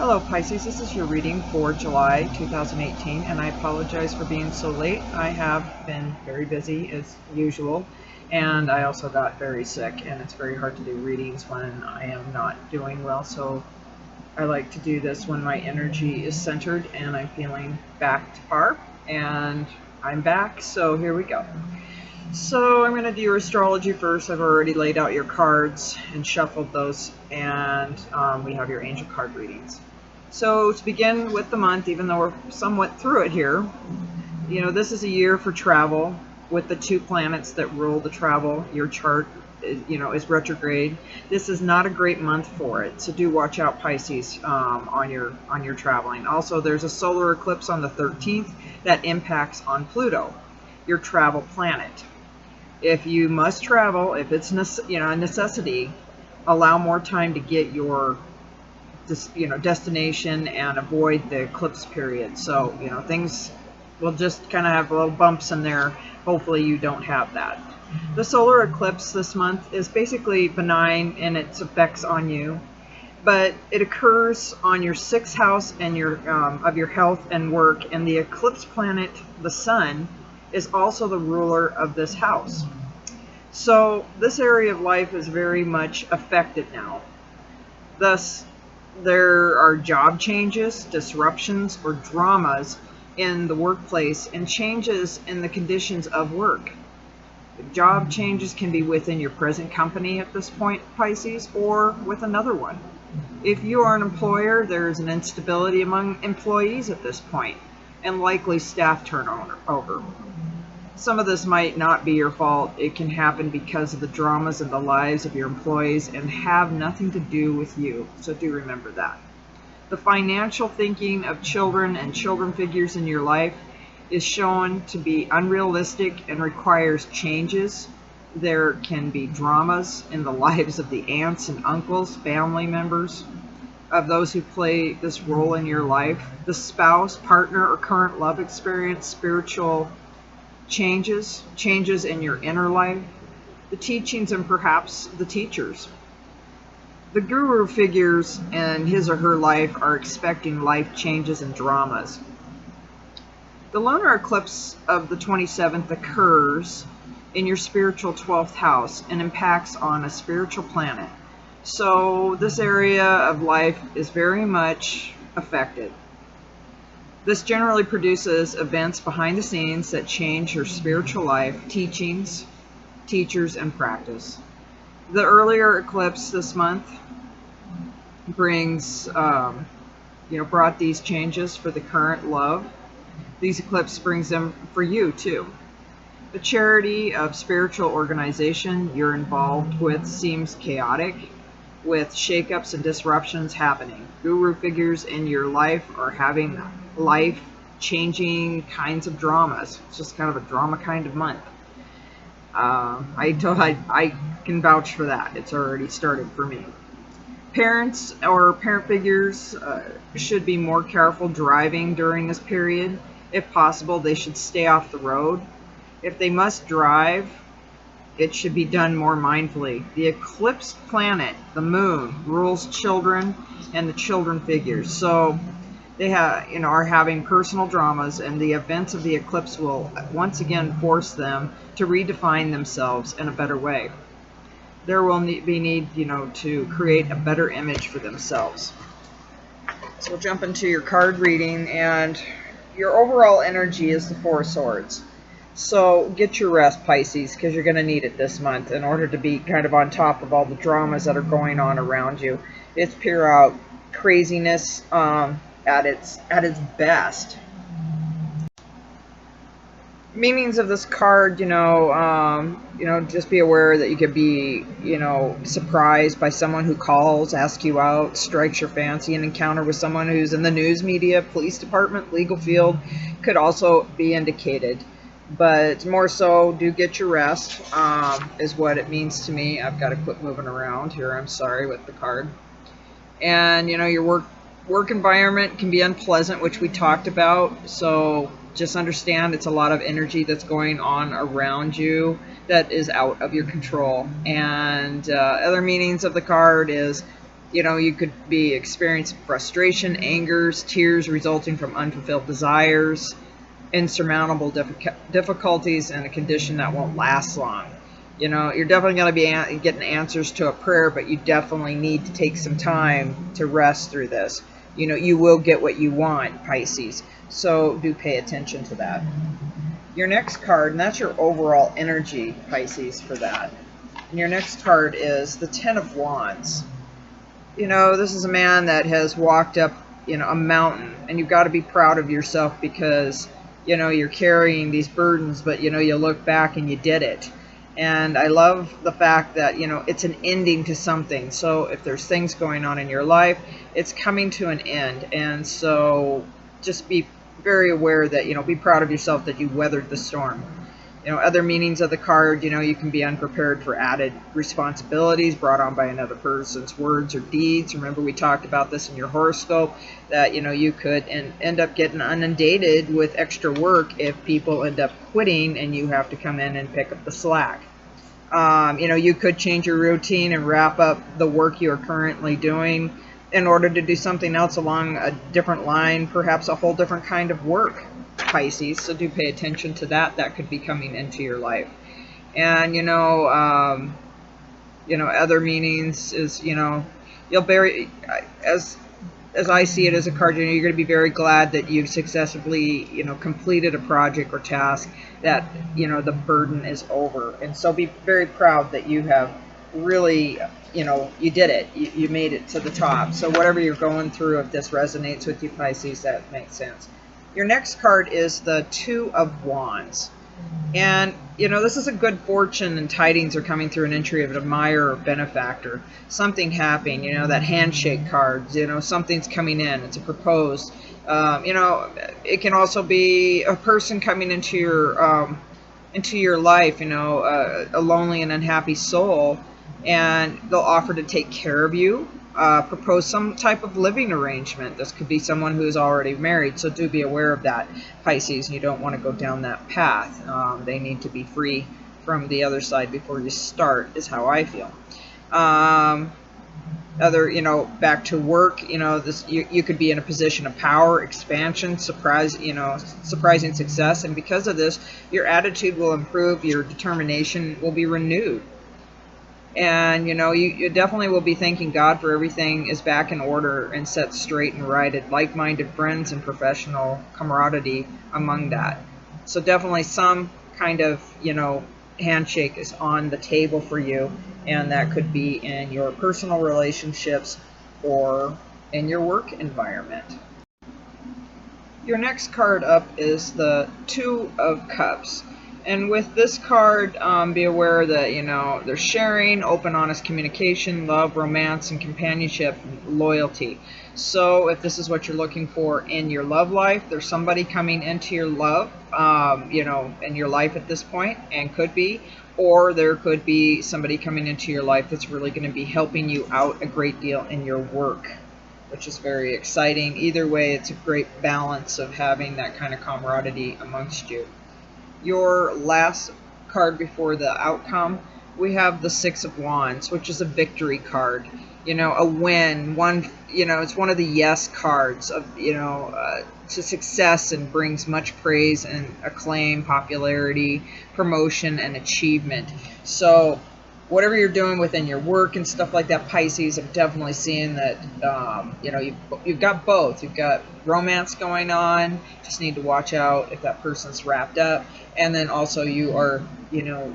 Hello Pisces, this is your reading for July 2018 and I apologize for being so late. I have been very busy as usual and I also got very sick and it's very hard to do readings when I am not doing well, so I like to do this when my energy is centered and I'm feeling back to par, and I'm back, so here we go. So I'm going to do your astrology first. I've already laid out your cards and shuffled those, and we have your angel card readings. So to begin with the month, even though we're somewhat through it here, you know, this is a year for travel with the two planets that rule the travel. Your chart is retrograde. This is not a great month for it, so do watch out, Pisces, on your traveling. Also, there's a solar eclipse on the 13th that impacts on Pluto, your travel planet. If you must travel, if it's a necessity, allow more time to get your destination and avoid the eclipse period. So things will just kind of have little bumps in there. Hopefully you don't have that. The solar eclipse this month is basically benign in its effects on you, but it occurs on your 6th house and of your health and work, and the eclipse planet, the sun, is also the ruler of this house. So this area of life is very much affected now. Thus, there are job changes, disruptions, or dramas in the workplace and changes in the conditions of work. Job changes can be within your present company at this point, Pisces, or with another one. If you are an employer, there is an instability among employees at this point, and likely staff turnover. Some of this might not be your fault. It can happen because of the dramas in the lives of your employees and have nothing to do with you, so do remember that. The financial thinking of children and children figures in your life is shown to be unrealistic and requires changes. There can be dramas in the lives of the aunts and uncles, family members, of those who play this role in your life. The spouse, partner, or current love experience, spiritual changes in your inner life, the teachings, and perhaps the teachers. The guru figures in his or her life are expecting life changes and dramas. The lunar eclipse of the 27th occurs in your spiritual 12th house and impacts on a spiritual planet. So this area of life is very much affected. This generally produces events behind the scenes that change your spiritual life, teachings, teachers, and practice. The earlier eclipse this month brought these changes for the current love. These eclipses brings them for you too. The charity of spiritual organization you're involved with seems chaotic, with shakeups and disruptions happening. Guru figures in your life are having life-changing kinds of dramas. It's just kind of a drama kind of month. I can vouch for that. It's already started for me. Parents or parent figures should be more careful driving during this period. If possible, they should stay off the road. If they must drive, it should be done more mindfully. The eclipsed planet, the moon, rules children and the children figures. So they are having personal dramas, and the events of the eclipse will once again force them to redefine themselves in a better way. There will be need to create a better image for themselves. So we'll jump into your card reading, and your overall energy is the Four of Swords. So get your rest, Pisces, because you're going to need it this month in order to be kind of on top of all the dramas that are going on around you. It's pure out craziness at its best. Meanings of this card, just be aware that you could be, surprised by someone who calls, asks you out, strikes your fancy. An encounter with someone who's in the news media, police department, legal field could also be indicated. But more so, do get your rest, is what it means to me. I've got to quit moving around here. I'm sorry with the card. And, your work environment can be unpleasant, which we talked about. So just understand it's a lot of energy that's going on around you that is out of your control. And other meanings of the card is You could be experiencing frustration, angers, tears resulting from unfulfilled desires, insurmountable difficulties, and a condition that won't last long. You're definitely going to be getting answers to a prayer, but you definitely need to take some time to rest through this. You will get what you want, Pisces. So do pay attention to that. Your next card, and that's your overall energy, Pisces, for that. And your next card is the Ten of Wands. This is a man that has walked up, a mountain, and you've got to be proud of yourself because, you're carrying these burdens, but, you look back and you did it. And I love the fact that, it's an ending to something. So if there's things going on in your life, it's coming to an end. And so just be very aware that, be proud of yourself that you weathered the storm. Other meanings of the card, you can be unprepared for added responsibilities brought on by another person's words or deeds. Remember, we talked about this in your horoscope, that, you could end up getting inundated with extra work if people end up quitting and you have to come in and pick up the slack. You could change your routine and wrap up the work you are currently doing in order to do something else along a different line, perhaps a whole different kind of work, Pisces. So do pay attention to that. That could be coming into your life. And other meanings is, you'll very, as I see it as a card, you're going to be very glad that you've successfully, completed a project or task, that, the burden is over. And so be very proud that you have really, you did it. You made it to the top. So whatever you're going through, if this resonates with you, Pisces, that makes sense. Your next card is the Two of Wands. And, this is a good fortune, and tidings are coming through an entry of an admirer or benefactor. Something happening, that handshake card, something's coming in. It's a proposed. It can also be a person coming into your life, a lonely and unhappy soul, and they'll offer to take care of you. Propose some type of living arrangement. This could be someone who is already married, so do be aware of that, Pisces. You don't want to go down that path. They need to be free from the other side before you start, is how I feel. Back to work, you could be in a position of power, expansion, surprising success, and because of this, your attitude will improve, your determination will be renewed. And, you definitely will be thanking God for everything is back in order and set straight and righted, like-minded friends and professional camaraderie among that. So definitely some kind of, handshake is on the table for you, and that could be in your personal relationships or in your work environment. Your next card up is the Two of Cups. And with this card, be aware that, there's sharing, open, honest communication, love, romance, and companionship, and loyalty. So if this is what you're looking for in your love life, there's somebody coming into your love, in your life at this point, and could be, or there could be somebody coming into your life that's really going to be helping you out a great deal in your work, which is very exciting. Either way, it's a great balance of having that kind of camaraderie amongst you. Your last card before the outcome, we have the Six of Wands, which is a victory card. A win. It's one of the yes cards of, to success, and brings much praise and acclaim, popularity, promotion, and achievement. So whatever you're doing within your work and stuff like that, Pisces, I'm definitely seeing that, you've got both. You've got romance going on. Just need to watch out if that person's wrapped up. And then also you are,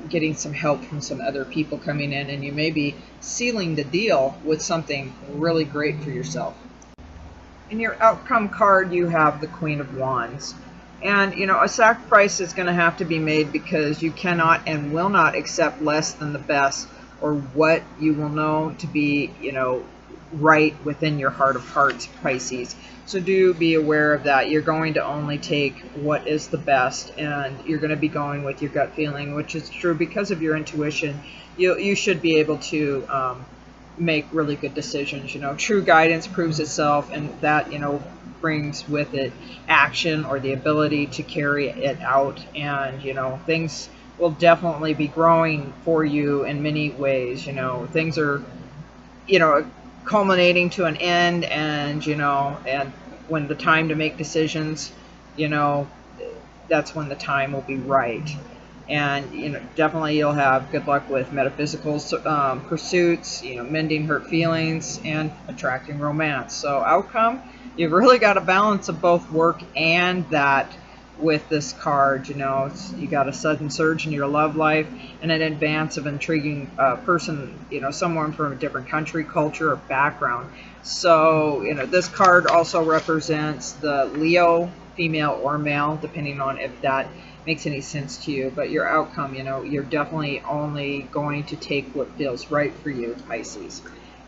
getting some help from some other people coming in, and you may be sealing the deal with something really great for yourself. In your outcome card, you have the Queen of Wands. And, a sacrifice is going to have to be made, because you cannot and will not accept less than the best, or what you will know to be, right within your heart of hearts, Pisces. So do be aware of that. You're going to only take what is the best, and you're going to be going with your gut feeling, which is true because of your intuition. You should be able to make really good decisions. True guidance proves itself, and that, brings with it action or the ability to carry it out, and things will definitely be growing for you in many ways. Things are culminating to an end, and and when the time to make decisions, that's when the time will be right. And definitely you'll have good luck with metaphysical pursuits, mending hurt feelings, and attracting romance. So outcome, you've really got a balance of both work and that with this card. You got a sudden surge in your love life and an advance of intriguing person, someone from a different country, culture, or background. So this card also represents the Leo, female or male, depending on if that makes any sense to you. But your outcome, you're definitely only going to take what feels right for you, Pisces.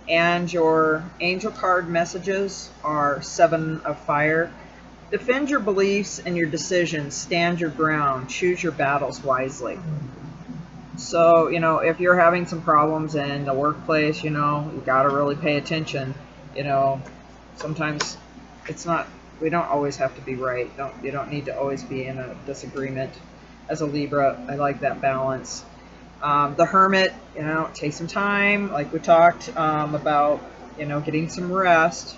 And your angel card messages are 7 of Fire. Defend your beliefs and your decisions. Stand your ground. Choose your battles wisely. So, if you're having some problems in the workplace, you got to really pay attention. Sometimes it's not, we don't always have to be right. You don't need to always be in a disagreement. As a Libra, I like that balance. The Hermit, take some time, like we talked about, getting some rest.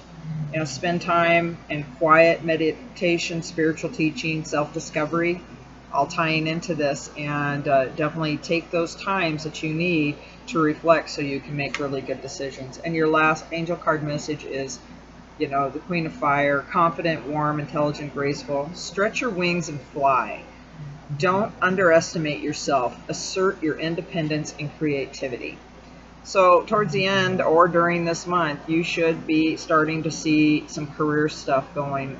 Spend time in quiet meditation, spiritual teaching, self-discovery, all tying into this, and definitely take those times that you need to reflect so you can make really good decisions. And your last angel card message is, the Queen of Fire, confident, warm, intelligent, graceful. Stretch your wings and fly. Don't underestimate yourself. Assert your independence and creativity. So towards the end or during this month, you should be starting to see some career stuff going,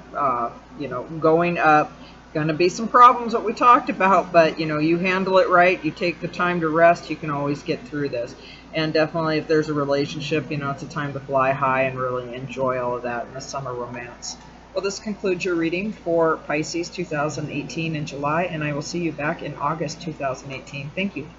going up. Going to be some problems what we talked about, but you handle it right. You take the time to rest. You can always get through this. And definitely, if there's a relationship, it's a time to fly high and really enjoy all of that in the summer romance. Well, this concludes your reading for Pisces 2018 in July, and I will see you back in August 2018. Thank you.